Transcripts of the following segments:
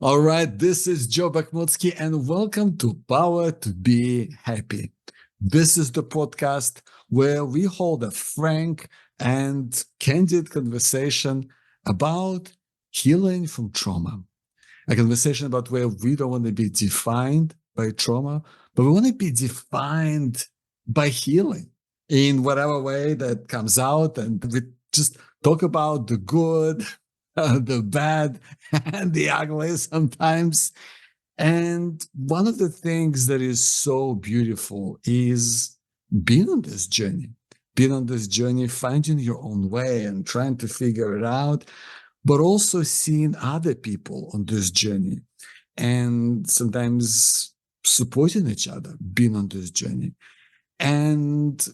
All right, this is Joe Bakhmutsky, and welcome to Power to Be Happy. This is the podcast where we hold a frank and candid conversation about healing from trauma. A conversation about where we don't want to be defined by trauma, but we want to be defined by healing in whatever way that comes out. And we just talk about the good, the bad, and the ugly sometimes. And one of the things that is so beautiful is being on this journey, finding your own way and trying to figure it out, but also seeing other people on this journey and sometimes supporting each other, being on this journey. And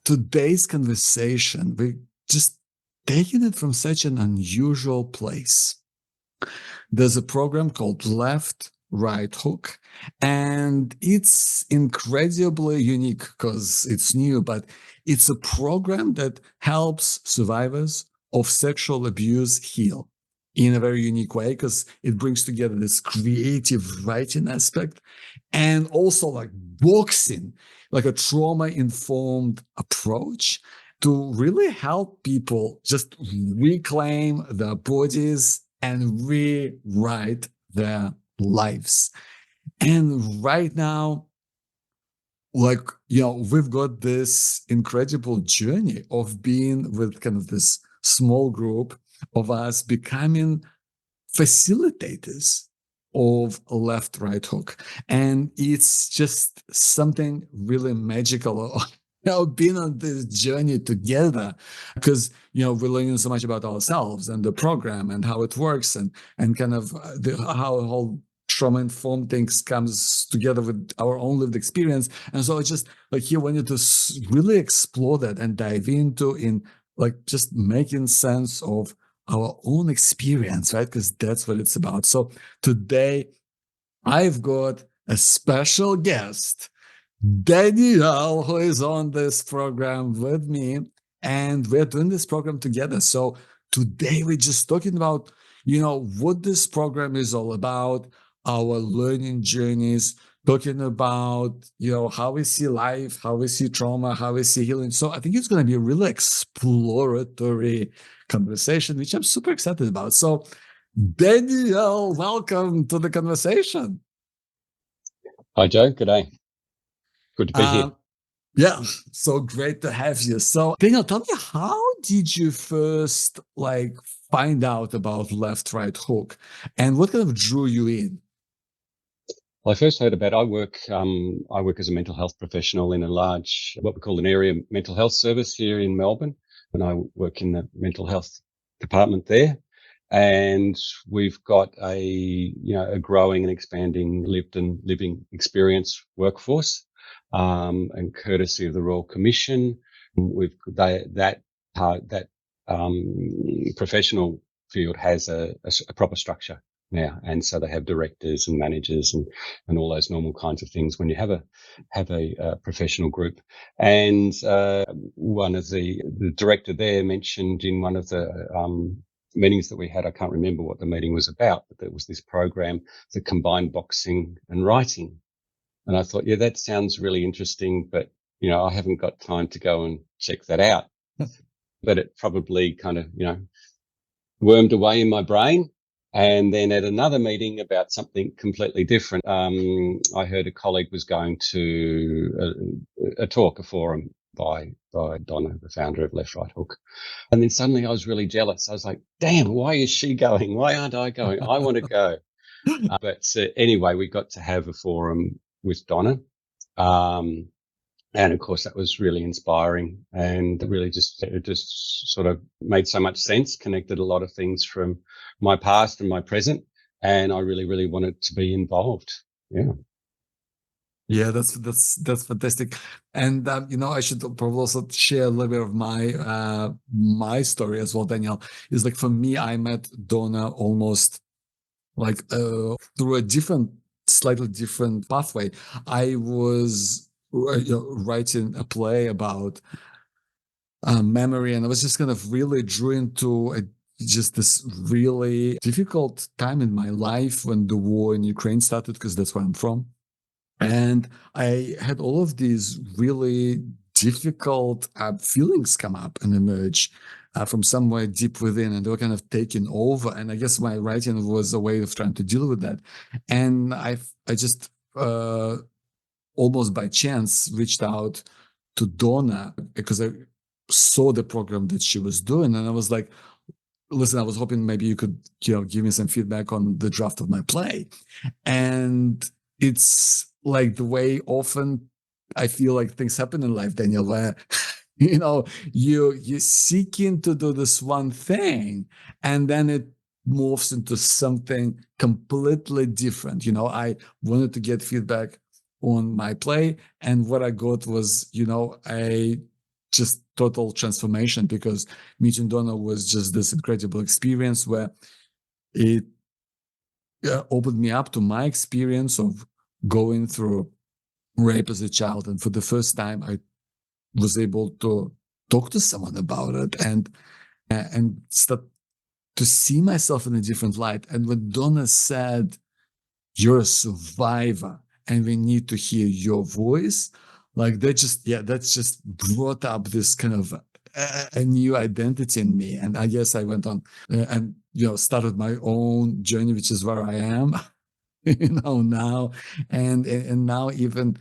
today's conversation, we're just taking it from such an unusual place. There's a program called Left, Right Hook, and it's incredibly unique because it's new, but it's a program that helps survivors of sexual abuse heal in a very unique way because it brings together this creative writing aspect and also like boxing, like a trauma-informed approach to really help people just reclaim their bodies and rewrite their lives. And right now, we've got this incredible journey of being with kind of this small group of us becoming facilitators of Left Right Hook. And it's just something really magical. Being on this journey together because we're learning so much about ourselves and the program and how it works and kind of how whole trauma informed things comes together with our own lived experience. And so I just like here wanted to really explore that and dive into in like just making sense of our own experience, right? Because that's what it's about. So today I've got a special guest, Danielle, who is on this program with me, and we're doing this program together. So today we're just talking about, what this program is all about, our learning journeys, talking about, how we see life, how we see trauma, how we see healing. So I think it's going to be a really exploratory conversation, which I'm super excited about. So Danielle, welcome to the conversation. Hi, Joe. Good day. Good to be here. Yeah, so great to have you. So, Daniel, tell me, how did you first find out about Left Right Hook, and what kind of drew you in? Well, I first heard about. I work as a mental health professional in a large, what we call an area mental health service here in Melbourne, and I work in the mental health department there. And we've got a growing and expanding lived and living experience workforce, and courtesy of the Royal Commission, that professional field has a proper structure now, and so they have directors and managers and all those normal kinds of things when you have a professional group. And one of the director there mentioned in one of the meetings that we had, I can't remember what the meeting was about, but there was this program that combined boxing and writing. And I thought, yeah, that sounds really interesting, but I haven't got time to go and check that out. But it probably kind of, wormed away in my brain. And then at another meeting about something completely different, I heard a colleague was going to a forum by Donna, the founder of Left Right Hook. And then suddenly I was really jealous. I was like, damn, why is she going? Why aren't I going? I want to go. But anyway, we got to have a forum with Donna. And of course, that was really inspiring, and really it just sort of made so much sense, connected a lot of things from my past and my present. And I really, really wanted to be involved. Yeah. Yeah, that's fantastic. And I should probably also share a little bit of my story as well, Danielle. Is like for me, I met Donna almost through a slightly different pathway. I was writing a play about memory, and I was just kind of really drew into just this really difficult time in my life when the war in Ukraine started, because that's where I'm from. And I had all of these really difficult feelings come up and emerge from somewhere deep within, and they were kind of taking over. And I guess my writing was a way of trying to deal with that. And I just almost by chance reached out to Donna because I saw the program that she was doing, and I was like, listen, I was hoping maybe you could, give me some feedback on the draft of my play. And it's like the way often I feel like things happen in life, Daniel, where you're seeking to do this one thing, and then it morphs into something completely different. I wanted to get feedback on my play, and what I got was, a just total transformation, because meeting Donna was just this incredible experience where it opened me up to my experience of going through rape as a child. And for the first time, I was able to talk to someone about it and start to see myself in a different light. And when Donna said, "You're a survivor and we need to hear your voice," like that's just brought up this kind of a new identity in me. And I guess I went on and started my own journey, which is where I am now. And now even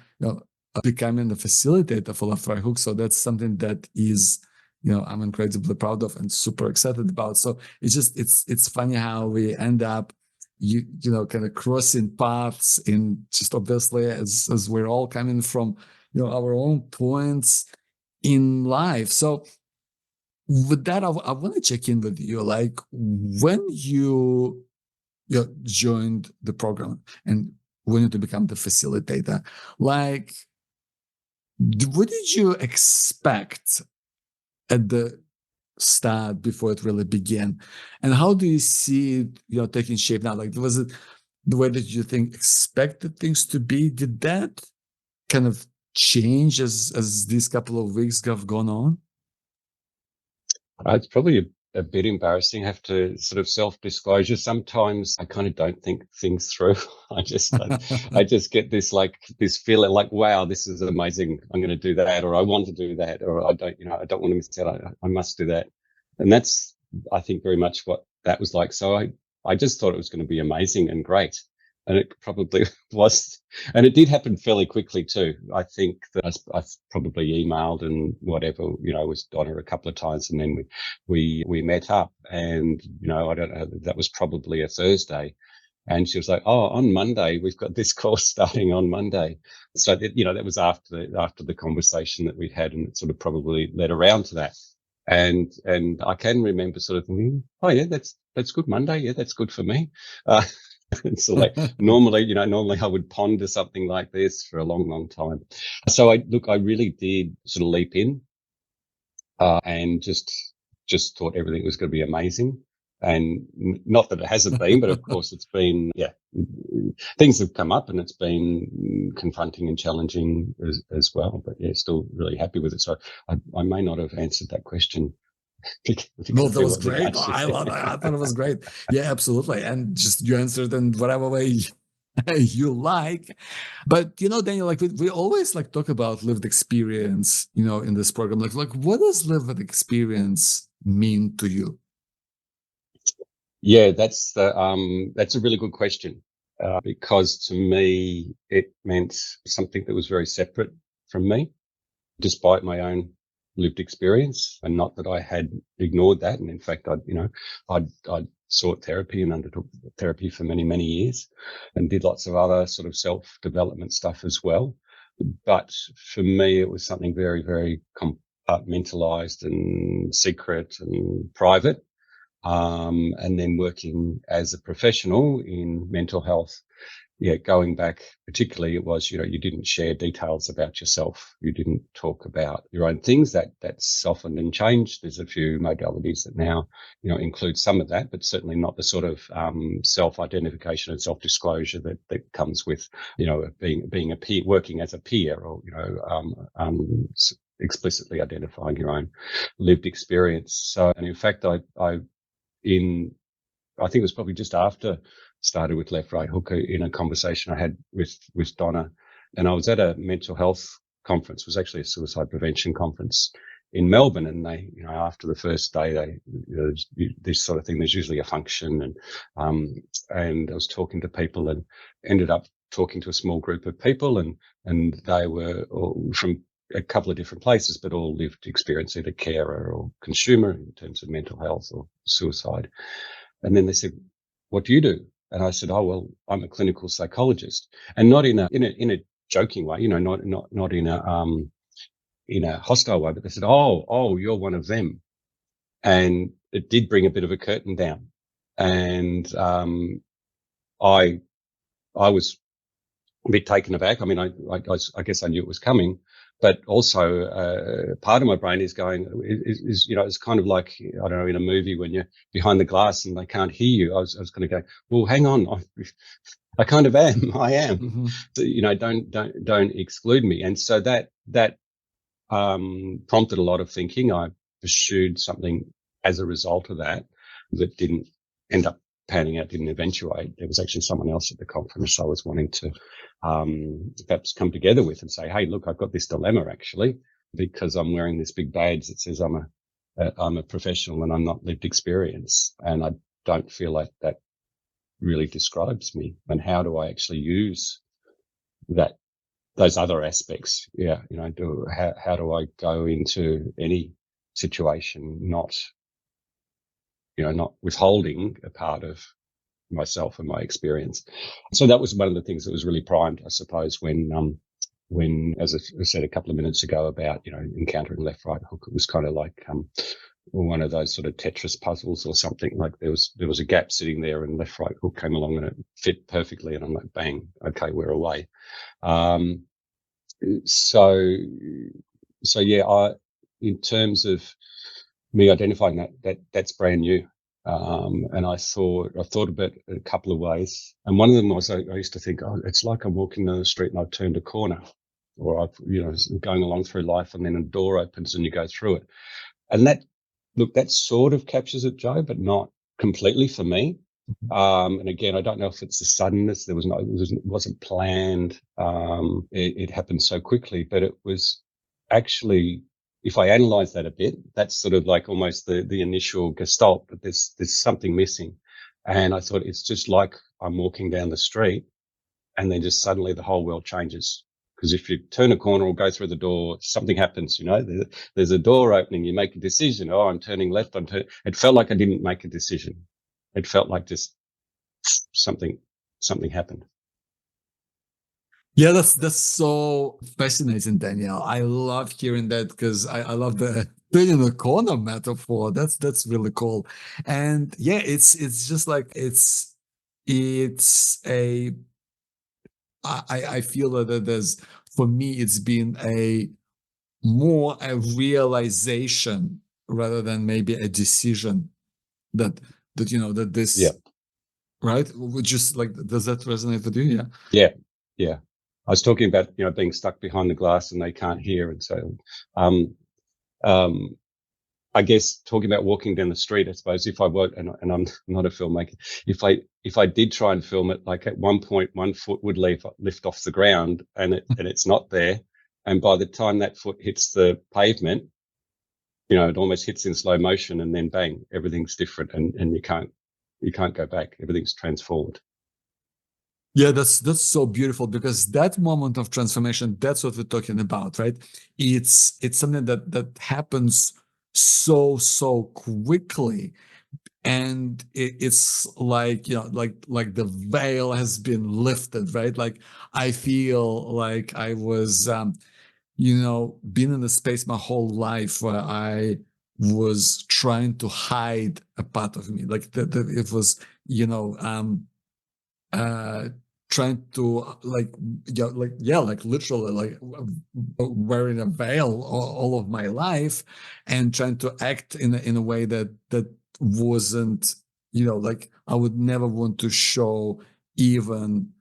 becoming a facilitator for Love Fry Hook. So that's something that is I'm incredibly proud of and super excited about. So it's funny how we end up kind of crossing paths in just obviously as we're all coming from our own points in life. So with that, I want to check in with you, like when you joined the program and wanted to become the facilitator, like what did you expect at the start before it really began, and how do you see it taking shape now? Like, was it the way that you expected things to be? Did that kind of change as these couple of weeks have gone on? It's probably a bit embarrassing. I have to sort of self-disclosure. Sometimes I kind of don't think things through. I just get this feeling like, wow, this is amazing. I'm going to do that, or I want to do that, or I don't want to miss out. I must do that. And that's, I think, very much what that was like. So I just thought it was going to be amazing and great. And it probably was. And it did happen fairly quickly too. I think that I probably emailed and whatever, with Donna a couple of times, and then we met up, and I don't know, that was probably a Thursday, and she was like, "Oh, on Monday we've got this course starting on Monday." So that was after the conversation that we had, and it sort of probably led around to that. And I can remember sort of thinking, "Oh yeah, that's good, Monday. Yeah, that's good for me." So like normally I would ponder something like this for a long, long time. So I really did sort of leap in, and just thought everything was going to be amazing. And not that it hasn't been, but of course it's been, things have come up and it's been confronting and challenging as well. But yeah, still really happy with it. So I may not have answered that question. No, that was great. I thought it was great. Yeah, absolutely. And just you answered in whatever way you like. But Daniel, like we always like talk about lived experience, in this program. Like what does lived experience mean to you? Yeah, that's a really good question, because to me it meant something that was very separate from me, despite my own lived experience. And not that I had ignored that. And in fact, I'd sought therapy and undertook therapy for many, many years, and did lots of other sort of self-development stuff as well. But for me, it was something very, very compartmentalized and secret and private. And then working as a professional in mental health, going back, particularly, it was, you didn't share details about yourself. You didn't talk about your own things. That's softened and changed. There's a few modalities that now, include some of that, but certainly not the sort of self-identification and self-disclosure that comes with, being a peer, working as a peer, or, explicitly identifying your own lived experience. So, and in fact, I I think it was probably just after started with left right hook in a conversation I had with Donna, and I was at a mental health conference. It was actually a suicide prevention conference in Melbourne, and they, after the first day, this sort of thing. There's usually a function, and I was talking to people, and ended up talking to a small group of people, and they were all from a couple of different places, but all lived experience, either carer or consumer in terms of mental health or suicide. And then they said, "What do you do?" And I said, "Oh, well, I'm a clinical psychologist," and not in a joking way, not in a hostile way. But they said, "Oh, you're one of them," and it did bring a bit of a curtain down. And I was a bit taken aback. I mean, I guess I knew it was coming, but also part of my brain is going, it's kind of like, I don't know, in a movie when you're behind the glass and they can't hear you. I was going to go, well, hang on, I kind of am. I am. Mm-hmm. So, don't exclude me. And so that prompted a lot of thinking. I pursued something as a result of that didn't end up panning out, didn't eventuate. There was actually someone else at the conference I was wanting to perhaps come together with and say, "Hey, look, I've got this dilemma actually, because I'm wearing this big badge that says I'm a professional and I'm not lived experience, and I don't feel like that really describes me. And how do I actually use those other aspects? Yeah, how do I go into any situation not withholding a part of myself and my experience?" So that was one of the things that was really primed, I suppose, when, as I said a couple of minutes ago about, encountering left right hook, it was kind of like one of those sort of Tetris puzzles or something. Like there was a gap sitting there, and left right hook came along and it fit perfectly, and I'm like, bang, okay, we're away. So yeah, in terms of me identifying that's brand new. And I thought about it a couple of ways. And one of them was I used to think, oh, it's like I'm walking down the street and I've turned a corner, or I've, going along through life and then a door opens and you go through it. And that sort of captures it, Joe, but not completely for me. And again, I don't know if it's the suddenness. It wasn't planned. It happened so quickly, but it was actually, if I analyze that a bit, that's sort of like almost the initial gestalt, but there's something missing. And I thought, it's just like I'm walking down the street and then just suddenly the whole world changes. Because if you turn a corner or go through the door, something happens, there's a door opening, you make a decision. Oh, I'm turning left. It felt like I didn't make a decision. It felt like just something happened. Yeah, that's so fascinating, Danielle. I love hearing that, because I love the turning the corner metaphor. That's really cool. And yeah, it's just like it's a I feel that there's, for me, it's been more a realization rather than maybe a decision that that this, Yeah. right? Just like, does that resonate with you? Yeah. Yeah. I was talking about, being stuck behind the glass and they can't hear. And so, I guess talking about walking down the street, I suppose if I were, and I'm not a filmmaker, if I did try and film it, like at one point, one foot would lift off the ground and it's not there. And by the time that foot hits the pavement, it almost hits in slow motion, and then bang, everything's different, and you can't go back. Everything's transformed. Yeah, that's so beautiful, because that moment of transformation, that's what we're talking about, right? It's something that happens so quickly, and it's like, like the veil has been lifted, right? Like, I feel like I was been in a space my whole life where I was trying to hide a part of me, like that it was, uh trying to, like literally, like wearing a veil all of my life, and trying to act in a way that wasn't, like, I would never want to show even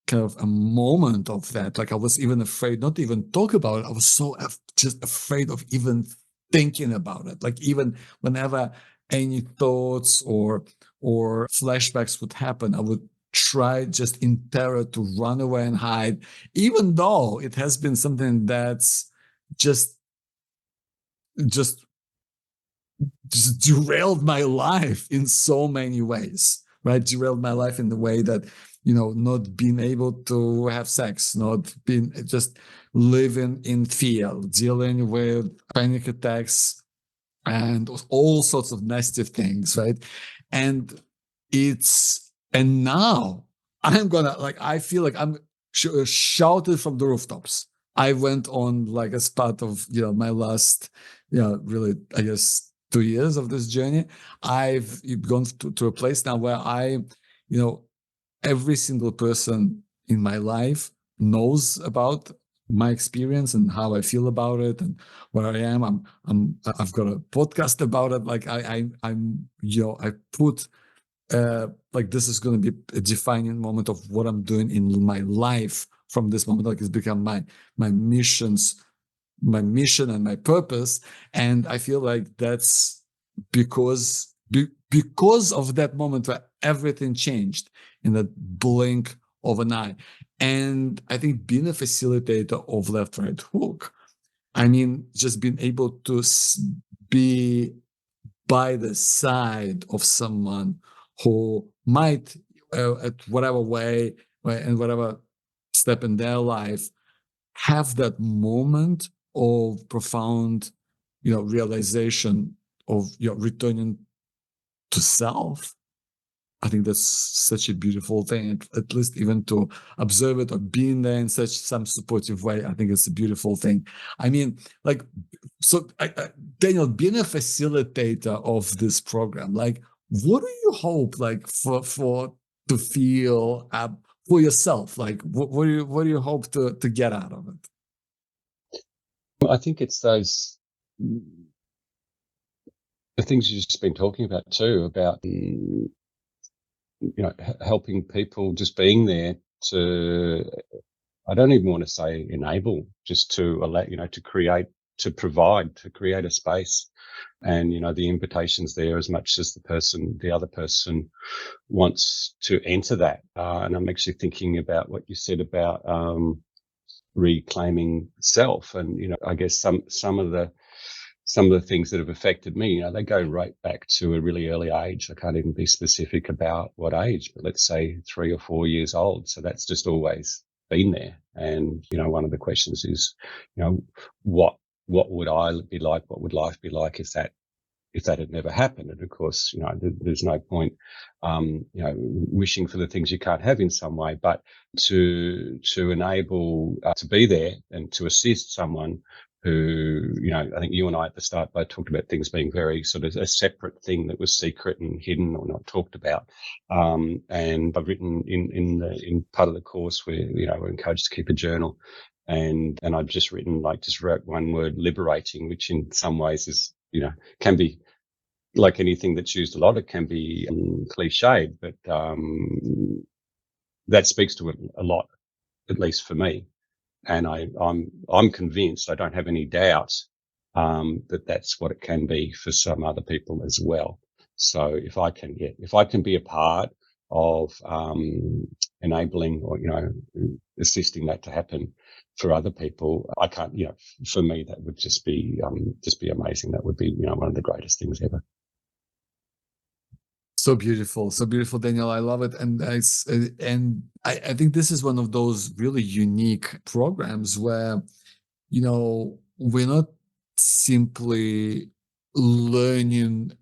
kind of a moment of that. Like, I was even afraid not to even talk about it. I was so just afraid of even thinking about it. Like, even whenever any thoughts or flashbacks would happen, I would try just in terror to run away and hide, even though it has been something that's just just derailed my life in so many ways, right? Derailed my life in the way that, not being able to have sex, not being, just living in fear, dealing with panic attacks and all sorts of nasty things, right? And and now I'm gonna, like, I feel like I'm shouted from the rooftops. I went on, like, as part of, my last, really, I guess, 2 years of this journey. I've gone to a place now where every single person in my life knows about my experience and how I feel about it and where I am. I've got a podcast about it. Like, I put, like, this is going to be a defining moment of what I'm doing in my life from this moment. Like, it's become my mission and my purpose. And I feel like that's because of that moment where everything changed in that blink of an eye. And I think being a facilitator of Left Right Hook, I mean, just being able to be by the side of someone who might, at whatever way and whatever step in their life, have that moment of profound, realization of, returning to self. I think that's such a beautiful thing. At least even to observe it or being there in some supportive way, I think it's a beautiful thing. I mean, like, so Daniel, being a facilitator of this program, like, what do you hope, like, for to feel for yourself? Like, what do you hope to get out of it? I think it's those the things you've just been talking about too, about helping people, just being there to, I don't even want to say enable, just to allow, to create, to provide, to create a space. And, the invitation's there as much as the other person wants to enter that. And I'm actually thinking about what you said about reclaiming self. And, I guess some of the things that have affected me, they go right back to a really early age. I can't even be specific about what age, but let's say 3 or 4 years old. So that's just always been there. And, one of the questions is, what would I be like? What would life be like if that had never happened? And of course, there's no point, wishing for the things you can't have in some way, but to enable, to be there and to assist someone who, I think you and I at the start both talked about things being very sort of a separate thing that was secret and hidden or not talked about. And I've written in part of the course where, we're encouraged to keep a journal. And I've just written, just wrote one word, liberating, which in some ways is, can be, like anything that's used a lot, it can be cliched, but that speaks to it a lot, at least for me. And I'm convinced, I don't have any doubt, that that's what it can be for some other people as well. So if I can be a part of enabling or assisting that to happen for other people, I can't. For me, that would just be amazing. That would be one of the greatest things ever. So beautiful, Daniel. I love it, and I think this is one of those really unique programs where we're not simply learning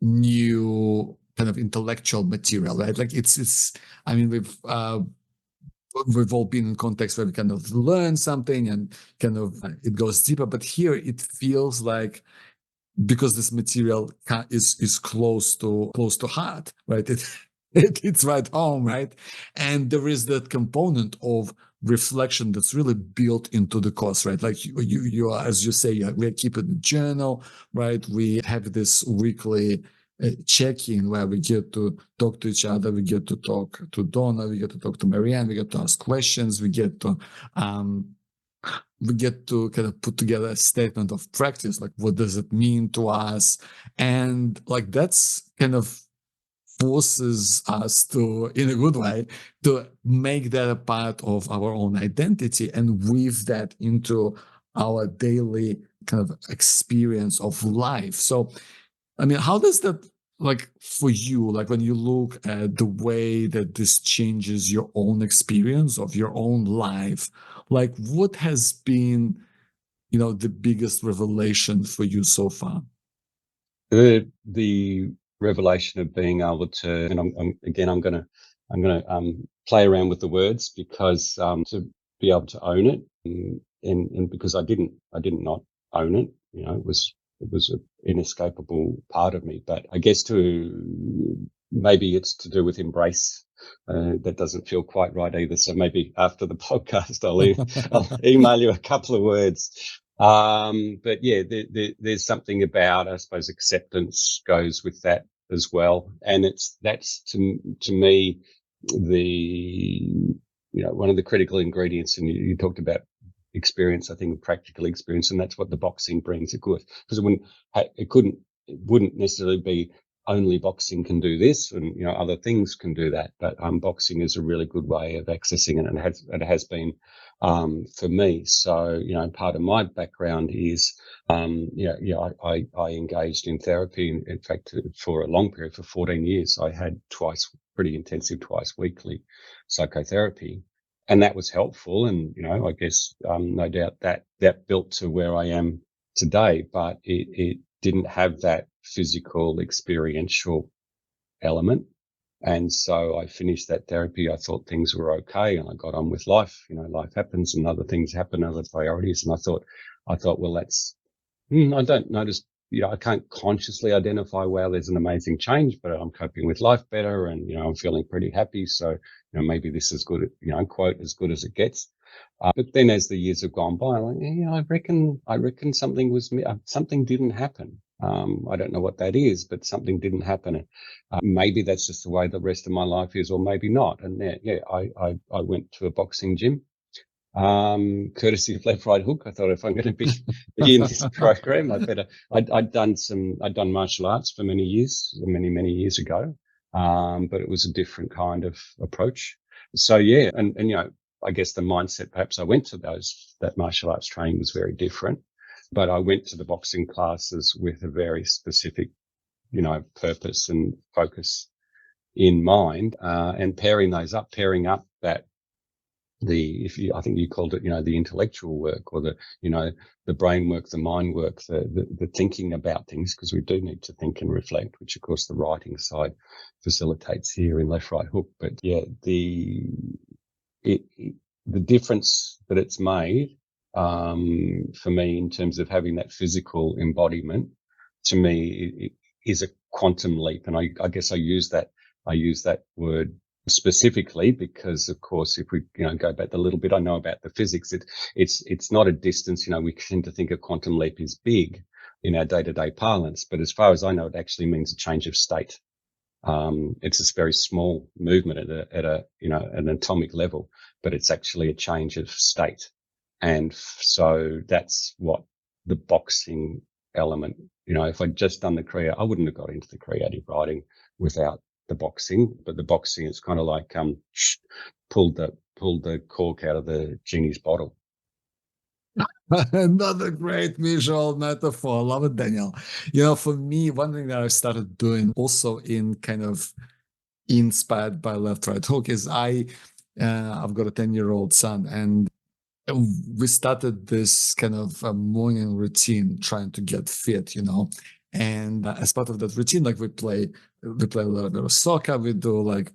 new kind of intellectual material, right? Like, it's. I mean, we've all been in contexts where we kind of learn something and kind of it goes deeper, but here it feels like, because this material is close to heart, right? It's right home, right? And there is that component of reflection that's really built into the course, right? Like you are, as you say, we're keeping a journal, right? We have this weekly check-in where we get to talk to each other, we get to talk to Donna, we get to talk to Marianne, we get to ask questions, we get to we get to kind of put together a statement of practice, like what does it mean to us, and like that's kind of forces us to, in a good way, to make that a part of our own identity and weave that into our daily kind of experience of life. So, I mean, how does that, like, for you, like when you look at the way that this changes your own experience of your own life, like what has been, the biggest revelation for you so far? The revelation of being able to, and I'm gonna play around with the words because to be able to own it, and because I didn't not own it, it was an inescapable part of me. But I guess maybe it's to do with embrace. That doesn't feel quite right either. So maybe after the podcast, I'll email you a couple of words. But yeah, there's something about, I suppose, acceptance goes with that as well, and that's to me the one of the critical ingredients. And you talked about experience, I think, practical experience, and that's what the boxing brings. Of course, because it wouldn't necessarily be only boxing can do this, and other things can do that. But boxing is a really good way of accessing it, and it has been for me. So part of my background is I engaged in therapy. In fact, for a long period, for 14 years, I had pretty intensive, twice weekly psychotherapy. And that was helpful, and I guess no doubt that built to where I am today. But it didn't have that physical, experiential element. And so I finished that therapy. I thought things were okay, and I got on with life. Life happens, and other things happen, other priorities. And I thought, well, I don't notice. I can't consciously identify, wow, there's an amazing change, but I'm coping with life better, and I'm feeling pretty happy. So maybe this is good, quote, as good as it gets. But then as the years have gone by, I'm like, I reckon something didn't happen. I don't know what that is, but something didn't happen. Maybe that's just the way the rest of my life is, or maybe not. And I went to a boxing gym, courtesy of Left Right Hook. I thought, if I'm going to be in this program, I'd done martial arts for many years ago, but it was a different kind of approach. So yeah, and I guess the mindset perhaps I went to that martial arts training was very different, but I went to the boxing classes with a very specific, purpose and focus in mind, and pairing up that I think you called it, the intellectual work, or the brain work, the mind work, the thinking about things, because we do need to think and reflect, which of course the writing side facilitates here in Left Right Hook. But yeah, the difference that it's made for me in terms of having that physical embodiment, to me, it is a quantum leap. And I guess I use that word specifically because, of course, if we go back a little bit, I know about the physics. It's not a distance. We tend to think a quantum leap is big in our day-to-day parlance, but as far as I know, it actually means a change of state. It's this very small movement at an atomic level, but it's actually a change of state. And so that's what the boxing element, if I'd just done I wouldn't have got into the creative writing without the boxing. But the boxing is kind of like pulled the cork out of the genie's bottle. Another great visual metaphor. Love it, Daniel. For me, one thing that I started doing also in kind of inspired by Left Right Hook is I've got a 10-year-old son, and we started this kind of morning routine trying to get fit, and as part of that routine, like we play a little bit of soccer, we do like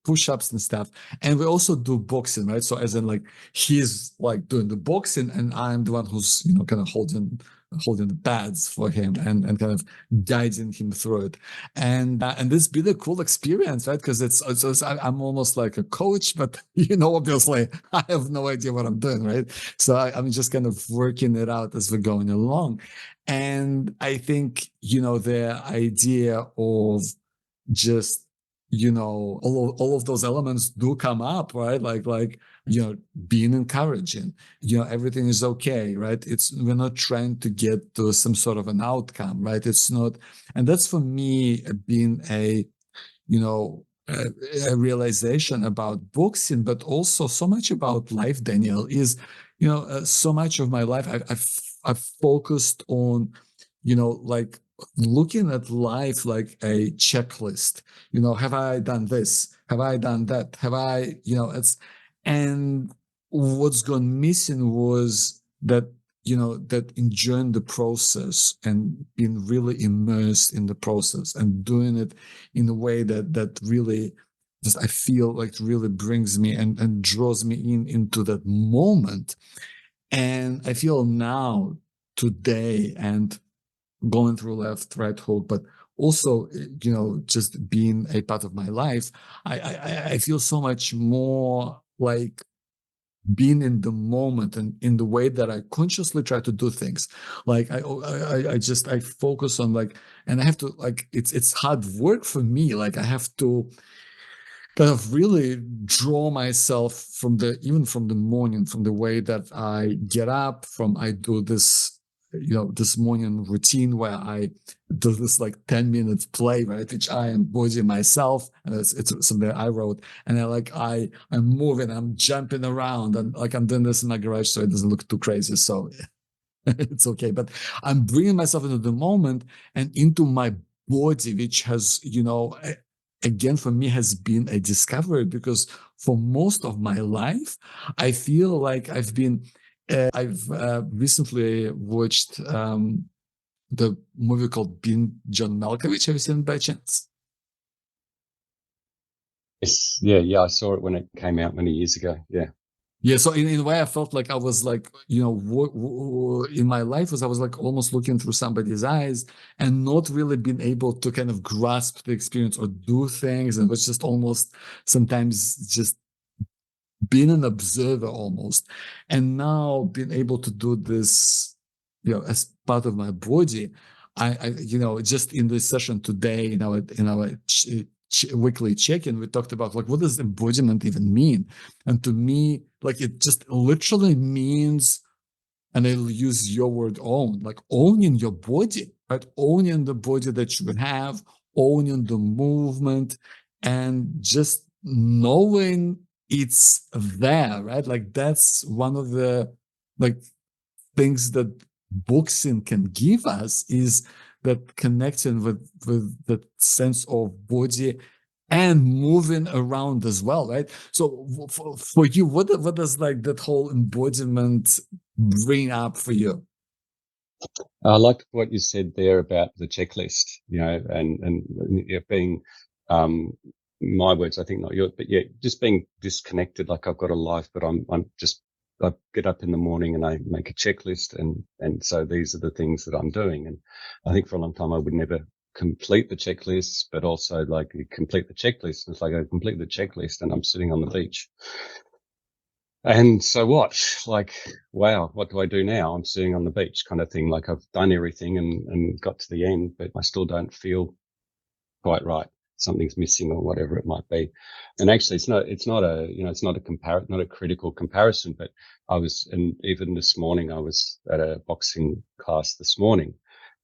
push-ups and stuff, and we also do boxing, right? So as in, like, he's like doing the boxing and I'm the one who's kind of holding the pads for him and kind of guiding him through it. And this been a cool experience, right? Because I'm almost like a coach, but obviously I have no idea what I'm doing, right? So I'm just kind of working it out as we're going along. And I think the idea of just all of those elements do come up, right? Like being encouraging, everything is okay, right? We're not trying to get to some sort of an outcome, right? It's not, and that's for me being you know, a, a realization about boxing, but also so much about life, Daniel, is, so much of my life I've focused on, like looking at life like a checklist. Have I done this? Have I done that? Have I, and what's gone missing was that enjoying the process and being really immersed in the process and doing it in a way that really just I feel like really brings me and draws me into that moment. And I feel now today and going through left, right hook, but also, just being a part of my life, I feel so much more like being in the moment and in the way that I consciously try to do things. Like I focus on like, and I have to like, it's hard work for me. Like I have to kind of really draw myself even from the morning, from the way that I get up, from I do this, this morning routine where I do this like 10 minutes play, right? Which I embody myself. And it's something I wrote. And I'm moving, I'm jumping around, and like I'm doing this in my garage so it doesn't look too crazy. So it's okay. But I'm bringing myself into the moment and into my body, which has, again, for me has been a discovery, because for most of my life, I feel like I've recently watched the movie called Being John Malkovich. Have you seen it by chance? Yes, yeah. I saw it when it came out many years ago. Yeah. Yeah, so in a way, I felt like I was like, in my life was I was like almost looking through somebody's eyes and not really being able to kind of grasp the experience or do things. And it was just almost sometimes just being an observer almost. And now being able to do this, as part of my body, just in this session today, weekly check-in, we talked about like, what does embodiment even mean? And to me, like, it just literally means, and I'll use your word own, like owning your body, right? Owning the body that you have, owning the movement, and just knowing it's there, right? Like that's one of the like things that boxing can give us, is that connection with that sense of body and moving around as well, right? So for you, what does like that whole embodiment bring up for you? I like what you said there about the checklist, and being, um, my words, I think not yours, but yeah, just being disconnected. Like I've got a life, but I get up in the morning and I make a checklist, and so these are the things that I'm doing. And I think for a long time I would never complete the checklist, but also like you complete the checklist. And it's like I complete the checklist and I'm sitting on the beach. And so what? Like, wow, what do I do now? I'm sitting on the beach kind of thing. Like I've done everything and got to the end, but I still don't feel quite right. Something's missing or whatever it might be. And actually it's not not a critical comparison, but and even this morning I was at a boxing class this morning,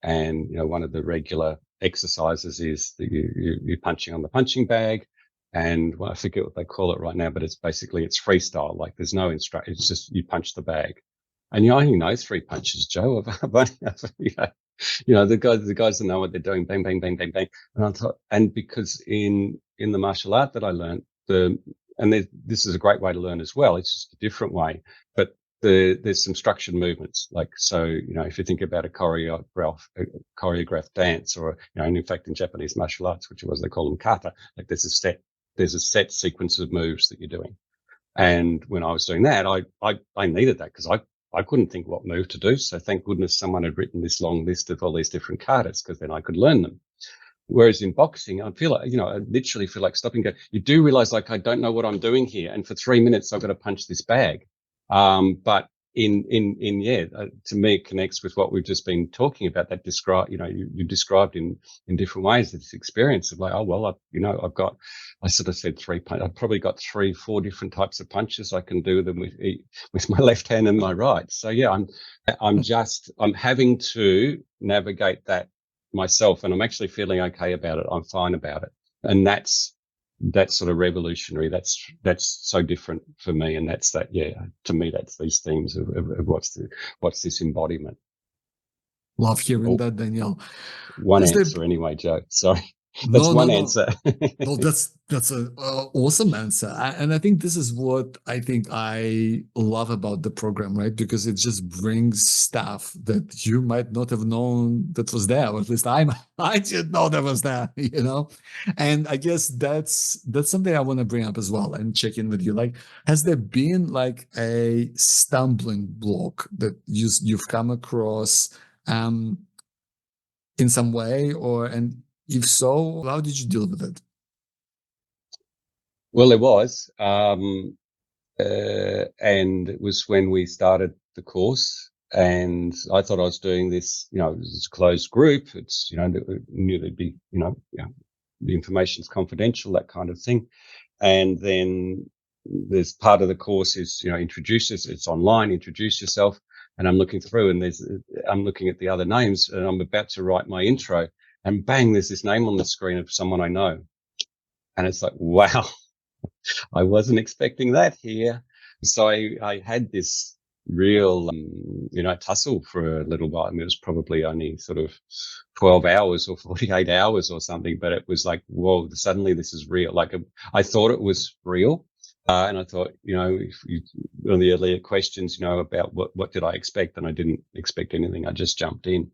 and, one of the regular exercises is that you're punching on the punching bag. And well, I forget what they call it right now, but it's freestyle. Like there's no instruction. It's just you punch the bag, and I only know three punches, Joe. The guys that know what they're doing, bang, bang, bang, bang, bang. And I thought, and because in the martial art that I learned, this is a great way to learn as well. It's just a different way, but there's some structured movements. Like, so, if you think about a choreographed dance, or, and in fact, in Japanese martial arts, which was, they call them kata, like there's a set sequence of moves that you're doing. And when I was doing that, I needed that because I couldn't think what move to do. So thank goodness someone had written this long list of all these different katas, because then I could learn them. Whereas in boxing, I feel like, I literally feel like stopping and go, you do realize, like, I don't know what I'm doing here. And for 3 minutes, I've got to punch this bag. But to me, it connects with what we've just been talking about. That you described in different ways this experience of like, oh well, I sort of said I've probably got 3-4 different types of punches I can do them with my left hand and my right. So yeah, I'm having to navigate that myself, and I'm actually feeling okay about it. I'm fine about it, and that's sort of revolutionary. That's so different for me, and to me, that's these themes of what's this embodiment. Love hearing that, Danielle. One Is there answer anyway, Joe. Sorry. That's no, one no. answer. No, that's an awesome answer, and I think this is what I love about the program, right? Because it just brings stuff that you might not have known that was there, or at least I didn't know that was there, you know. And I guess that's something I want to bring up as well and check in with you. Like, has there been like a stumbling block that you've come across in some way, and if so, how did you deal with it? Well, there was, and it was when we started the course, and I thought I was doing this. It's a closed group. It's knew there'd be the information's confidential, that kind of thing. And then there's part of the course is it's online, introduce yourself. And I'm looking through, and I'm looking at the other names, and I'm about to write my intro, and bang, there's this name on the screen of someone I know, and it's like, wow. I wasn't expecting that here. So I had this real, tussle for a little while. I mean, it was probably only sort of 12 hours or 48 hours or something, but it was like, whoa, suddenly this is real. Like I thought it was real. And I thought, one of the earlier questions, about what did I expect? And I didn't expect anything. I just jumped in.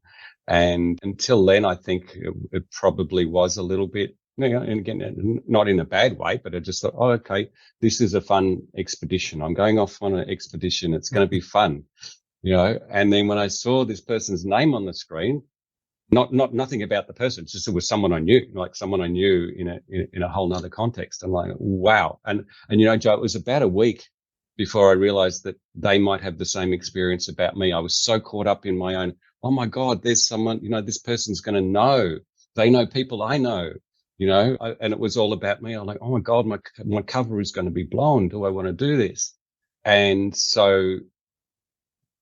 And until then, I think it probably was a little bit, and again, not in a bad way, but I just thought, oh, okay, this is a fun expedition. I'm going off on an expedition. It's going to be fun, And then when I saw this person's name on the screen, nothing about the person, it's just it was someone I knew, in a whole nother context. I'm like, wow. And Joe, it was about a week before I realized that they might have the same experience about me. I was so caught up in my own, oh my God, there's someone, this person's going to know. They know people I know. And it was all about me. I'm like, oh my God, my cover is going to be blown. Do I want to do this? And so,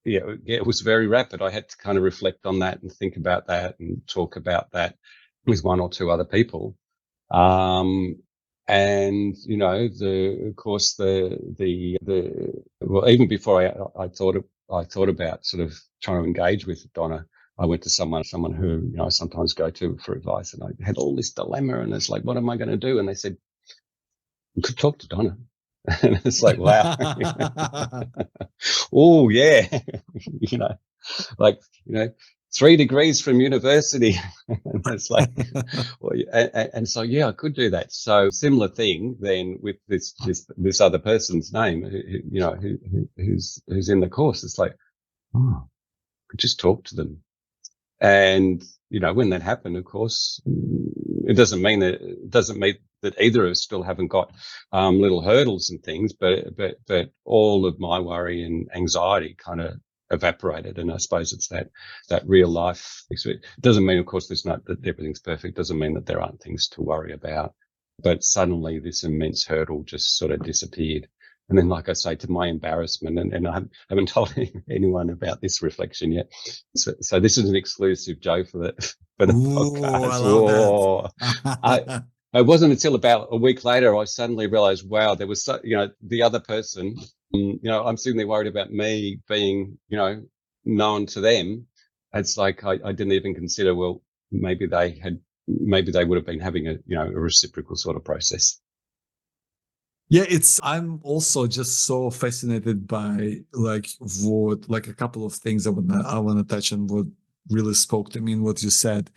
it was very rapid. I had to kind of reflect on that and think about that and talk about that with one or two other people. And, even before I thought about sort of trying to engage with Donna, I went to someone who, I sometimes go to for advice, and I had all this dilemma, and it's like, what am I going to do? And they said, you could talk to Donna. And it's like, wow. Oh yeah. 3 degrees from university. And it's like, and so, yeah, I could do that. So similar thing then with this other person's name, who's in the course. It's like, oh, I could just talk to them. And, when that happened, of course, it doesn't mean that either of us still haven't got little hurdles and things, but all of my worry and anxiety kind of evaporated. And I suppose it's that real life experience. It doesn't mean, of course, that everything's perfect. It doesn't mean that there aren't things to worry about. But suddenly this immense hurdle just sort of disappeared. And then, like I say, to my embarrassment, and I haven't told anyone about this reflection yet. So this is an exclusive, Joe, for the podcast. I love that. It wasn't until about a week later I suddenly realized, wow, there was the other person. I'm sitting there worried about me being, known to them. It's like I didn't even consider, well, maybe they would have been having a reciprocal sort of process. Yeah, I'm also just so fascinated by a couple of things I want to touch on what really spoke to me in what you said.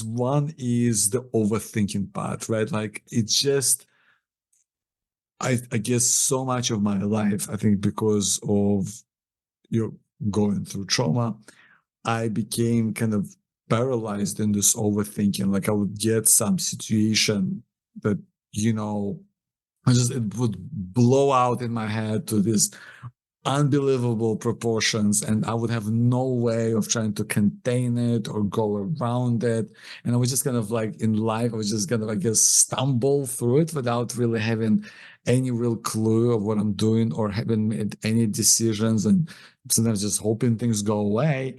One is the overthinking part, right? Like it's just I guess so much of my life, I think because of going through trauma, I became kind of paralyzed in this overthinking. Like I would get some situation that, it would blow out in my head to this unbelievable proportions, and I would have no way of trying to contain it or go around it. And I was just kind of like in life, I was just kind of, I guess, stumble through it without really having any real clue of what I'm doing or having made any decisions, and sometimes just hoping things go away.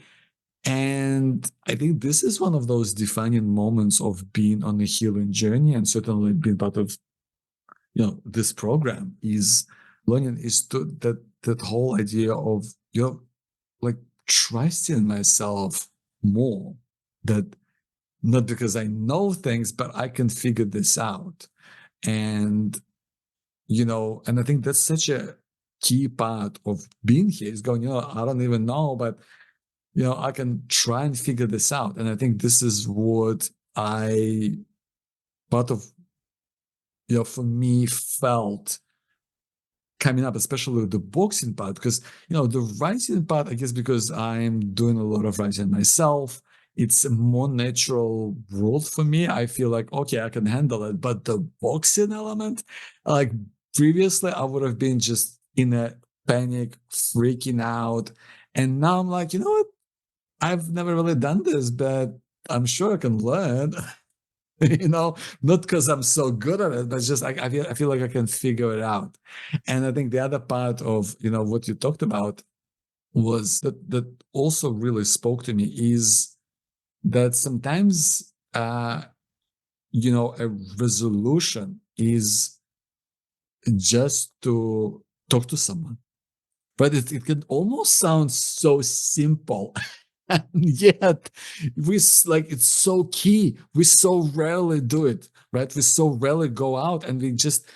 And I think this is one of those defining moments of being on a healing journey, and certainly being part of, this program is learning is to that whole idea of, like trusting myself more, that not because I know things, but I can figure this out. And, and I think that's such a key part of being here, is going, I don't even know, but, I can try and figure this out. And I think this is what part of, for me, felt coming up, especially with the boxing part, because the writing part, I guess, because I'm doing a lot of writing myself, it's a more natural world for me. I feel like, okay, I can handle it. But the boxing element, like previously, I would have been just in a panic, freaking out, and now I'm like, you know what? I've never really done this, but I'm sure I can learn. Not because I'm so good at it, but just I feel like I can figure it out. And I think the other part of what you talked about was that also really spoke to me, is that sometimes a resolution is just to talk to someone, but it can almost sound so simple. And yet it's so key. We so rarely do it, right? We so rarely go out and we just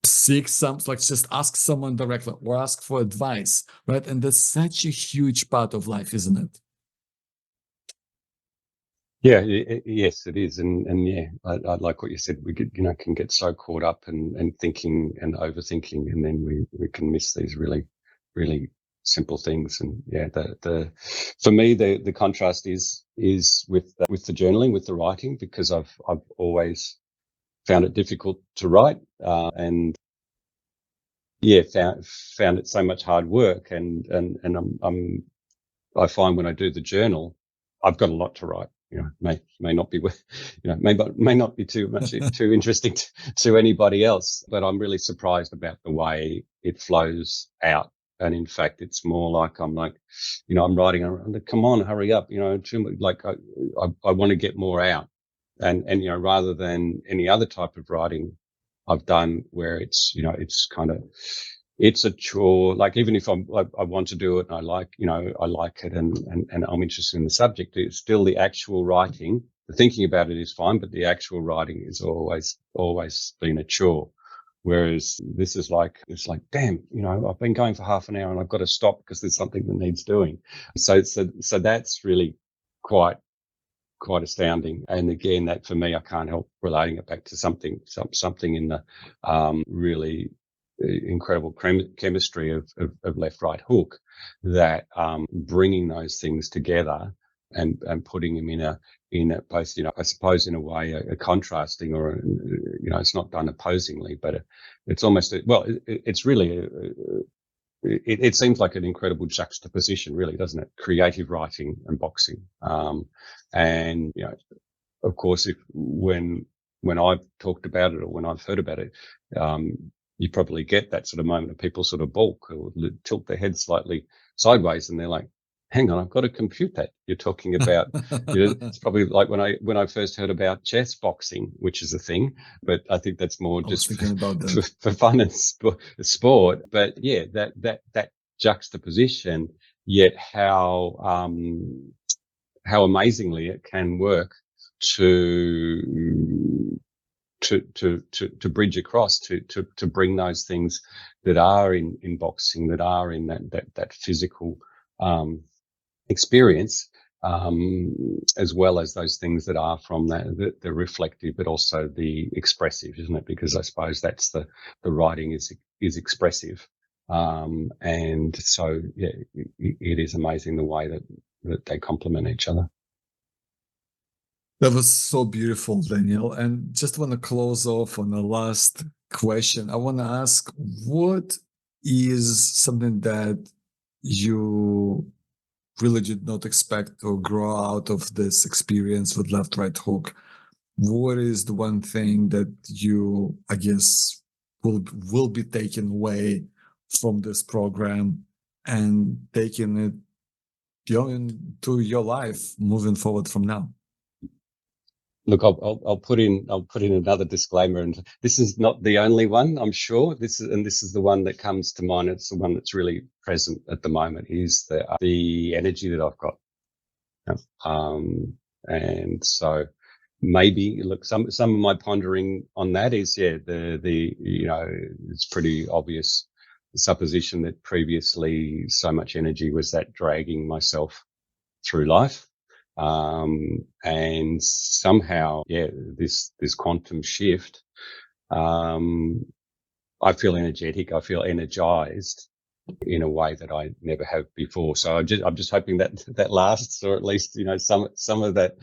seek some, like just ask someone directly or ask for advice, right? And that's such a huge part of life, isn't it? Yeah, yes, it is, and yeah, I like what you said. We can get so caught up and thinking and overthinking, and then we can miss these really simple things. And yeah, the for me the contrast is with the journaling, with the writing, because I've always found it difficult to write, and yeah, found it so much hard work, and I find when I do the journal, I've got a lot to write. May not be, may not be too much too interesting to anybody else, but I'm really surprised about the way it flows out. And in fact, it's more like I'm writing. Come on, hurry up! Like I want to get more out, and rather than any other type of writing I've done, where it's kind of, it's a chore. Like, even if I want to do it and I like it, and I'm interested in the subject, it's still the actual writing. The thinking about it is fine, but the actual writing is always been a chore. Whereas this is it's like, damn, I've been going for half an hour and I've got to stop because there's something that needs doing. So that's really quite astounding. And again, that for me, I can't help relating it back to something in the really incredible chemistry of left, right, hook, that bringing those things together and putting them in a both, I suppose in a way a contrasting, or it's not done opposingly, but it's almost it's really it seems like an incredible juxtaposition, really, doesn't it? Creative writing and boxing. And of course, when I've talked about it or when I've heard about it, you probably get that sort of moment of people sort of balk or tilt their head slightly sideways, and they're like, "Hang on, I've got to compute that." You're talking about, it's probably like when I first heard about chess boxing, which is a thing, but I think that's more I was just thinking about that. for fun and sport. But yeah, that juxtaposition, yet how amazingly it can work to bridge across, to bring those things that are in boxing, that are in that physical experience, as well as those things that are from the reflective, but also the expressive, isn't it? Because I suppose that's the writing is expressive, and so yeah, it is amazing the way that they complement each other. That was so beautiful, Daniel. And just want to close off on the last question. I want to ask, what is something that you really did not expect to grow out of this experience with left right hook. What is the one thing that you, I guess, will be taken away from this program and taking it, into your life moving forward from now? Look, I'll put in another disclaimer, and this is not the only one, I'm sure. This is the one that comes to mind. It's the one that's really present at the moment, is the energy that I've got. And so maybe, look, some of my pondering on that is, it's pretty obvious supposition that previously so much energy was that dragging myself through life. And somehow, this quantum shift, I feel energetic, I feel energized in a way that I never have before. So I'm just hoping that lasts, or at least, some of that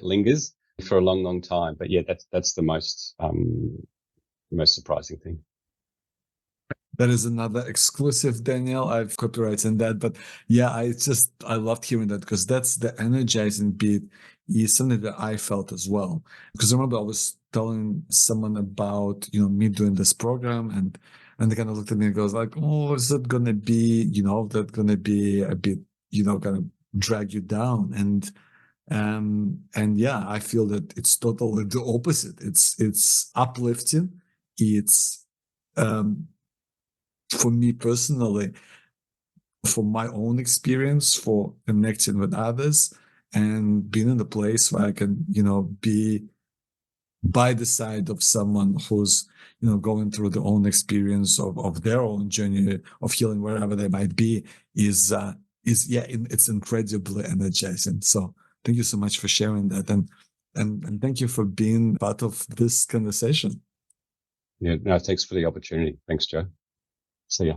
lingers for a long, long time. But that's the most surprising thing. That is another exclusive, Daniel. I've copyrights in that, but I loved hearing that, because that's the energizing bit is something that I felt as well. Because I remember I was telling someone about, me doing this program, and they kind of looked at me and goes like, "Oh, is it gonna be, that gonna be a bit, kind of drag you down?" And yeah, I feel that it's totally the opposite. It's uplifting. It's for me personally, for my own experience, for connecting with others, and being in a place where I can, be by the side of someone who's, going through their own experience of their own journey of healing, wherever they might be, it's incredibly energizing. So thank you so much for sharing that, and thank you for being part of this conversation. Yeah, no, thanks for the opportunity. Thanks, Joe. See ya.